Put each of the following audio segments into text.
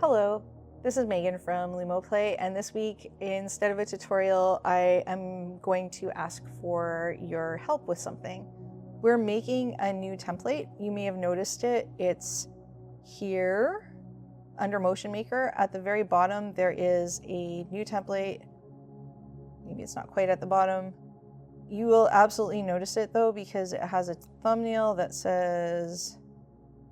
Hello, this is Megan from LUMOplay, and this week, instead of a tutorial, I am going to ask for your help with something. We're making a new template. You may have noticed it. It's here under Motion Maker. At the very bottom, there is a new template. Maybe it's not quite at the bottom. You will absolutely notice it though, because it has a thumbnail that says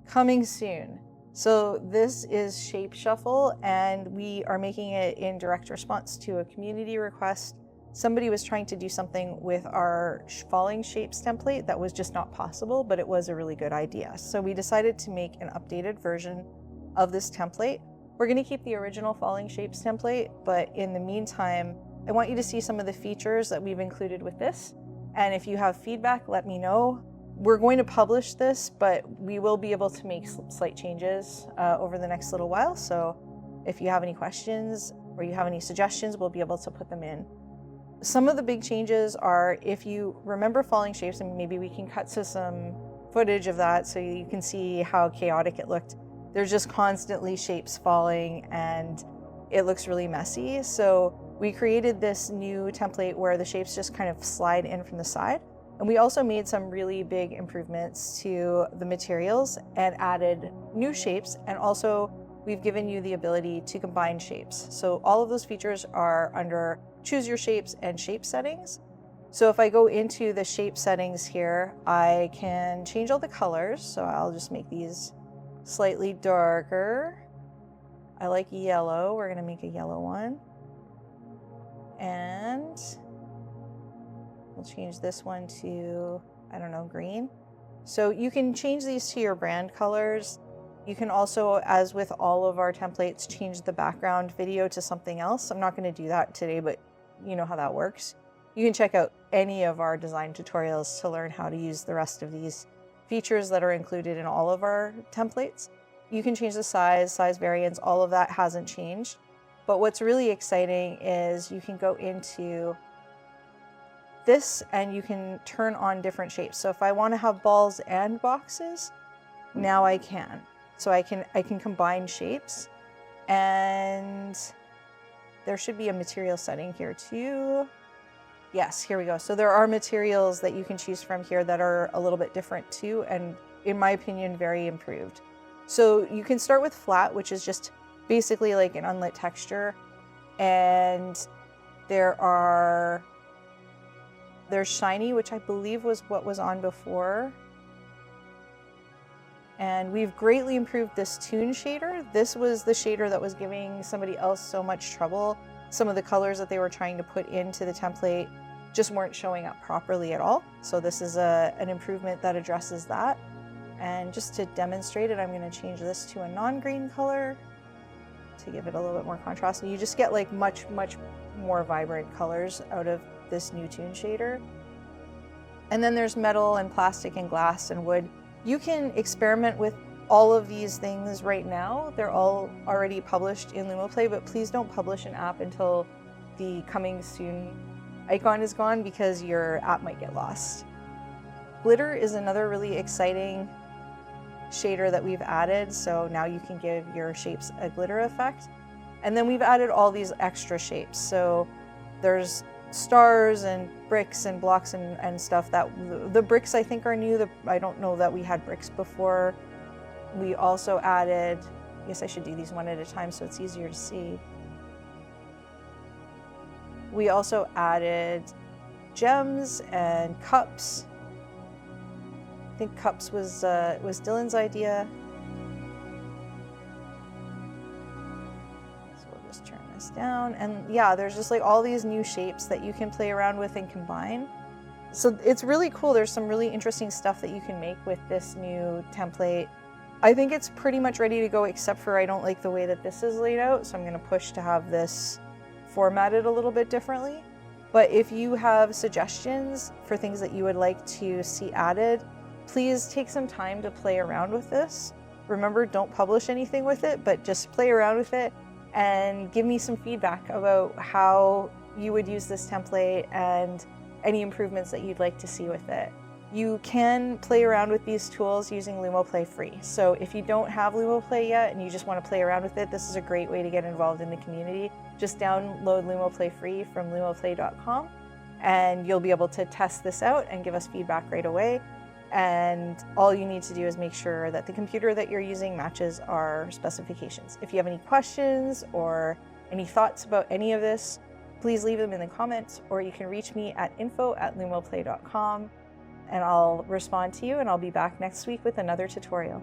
coming soon. So this is Shape Shuffle, and we are making it in direct response to a community request. Somebody was trying to do something with our falling shapes template that was just not possible, but it was a really good idea. So we decided to make an updated version of this template. We're going to keep the original falling shapes template, but in the meantime, I want you to see some of the features that we've included with this. And if you have feedback, let me know. We're going to publish this, but we will be able to make slight changes over the next little while. So if you have any questions or you have any suggestions, we'll be able to put them in. Some of the big changes are, if you remember falling shapes, and maybe we can cut to some footage of that so you can see how chaotic it looked. There's just constantly shapes falling and it looks really messy. So we created this new template where the shapes just kind of slide in from the side. And we also made some really big improvements to the materials and added new shapes. And also we've given you the ability to combine shapes. So all of those features are under Choose Your Shapes and Shape Settings. So if I go into the shape settings here, I can change all the colors. So I'll just make these slightly darker. I like yellow. We're going to make a yellow one. And we'll change this one to, I don't know, green. So you can change these to your brand colors. You can also, as with all of our templates, change the background video to something else. I'm not going to do that today, but you know how that works. You can check out any of our design tutorials to learn how to use the rest of these features that are included in all of our templates. You can change the size variants, all of that hasn't changed. But what's really exciting is you can go into this and you can turn on different shapes. So if I want to have balls and boxes, now I can. So I can combine shapes, and there should be a material setting here too. Yes, here we go. So there are materials that you can choose from here that are a little bit different too, and in my opinion, very improved. So you can start with flat, which is just basically like an unlit texture, and there's shiny, which I believe was what was on before. And we've greatly improved this toon shader. This was the shader that was giving somebody else so much trouble. Some of the colors that they were trying to put into the template just weren't showing up properly at all. So this is an improvement that addresses that. And just to demonstrate it, I'm going to change this to a non-green color to give it a little bit more contrast. And you just get like much more vibrant colors out of this new toon shader. And then there's metal and plastic and glass and wood. You can experiment with all of these things right now. They're all already published in LUMOplay, but please don't publish an app until the coming soon icon is gone, because your app might get lost. Glitter is another really exciting shader that we've added. So now you can give your shapes a glitter effect. And then we've added all these extra shapes. So there's stars and bricks and blocks and stuff. That the bricks I think are new. I don't know that we had bricks before. We also added, I guess I should do these one at a time so it's easier to see. We also added gems and cups. I think cups was Dylan's idea. Turn this down, and yeah, there's just like all these new shapes that you can play around with and combine. So it's really cool. There's some really interesting stuff that you can make with this new template. I think it's pretty much ready to go, except for I don't like the way that this is laid out, so I'm going to push to have this formatted a little bit differently. But if you have suggestions for things that you would like to see added, please take some time to play around with this. Remember, don't publish anything with it, but just play around with it and give me some feedback about how you would use this template and any improvements that you'd like to see with it. You can play around with these tools using LUMOplay free. So if you don't have LUMOplay yet and you just want to play around with it, this is a great way to get involved in the community. Just download LUMOplay free from lumoplay.com and you'll be able to test this out and give us feedback right away. And all you need to do is make sure that the computer that you're using matches our specifications. If you have any questions or any thoughts about any of this, please leave them in the comments, or you can reach me at info@lumoplay.com and I'll respond to you, and I'll be back next week with another tutorial.